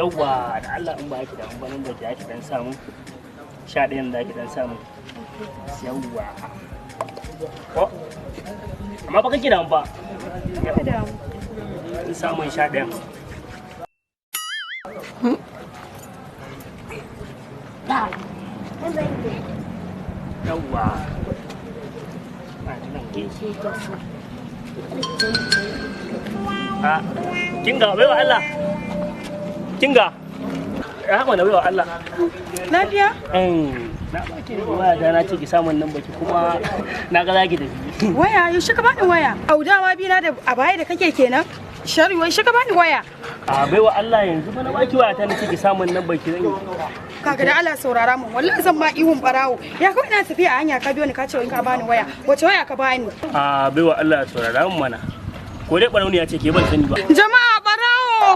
Yawwa da Allah in ba ki da amfanin da ki dan samu 11 da ki dan samu. Yawwa. Ko amma ba kake da amfa. Ka da mu. In samu 11. Yawwa. Kinga baiwa Allah. Kinga. Ya mana baiwa Allah. Lafiya? Na baki waya da na ce ki samun nan baki kuma na ga zaki da Waya, yaushe ka bani waya? Audawa bi na da a baya da kake kenan. Shari wai shi ka bani waya. A baiwa Allah yanzu ba na baki waya ta nace ki samun nan baki zan yi. Kaga da Allah saurara mun wallahi zan ma ihun barawo. Ya kawai na tafiya a hanya ka biyo ni ka ce wai ka bani waya. Wace waya ka bani? A baiwa Allah saurara mun mana. Ko dai barauniya ce ke ban sani ba. Jama'a barawo!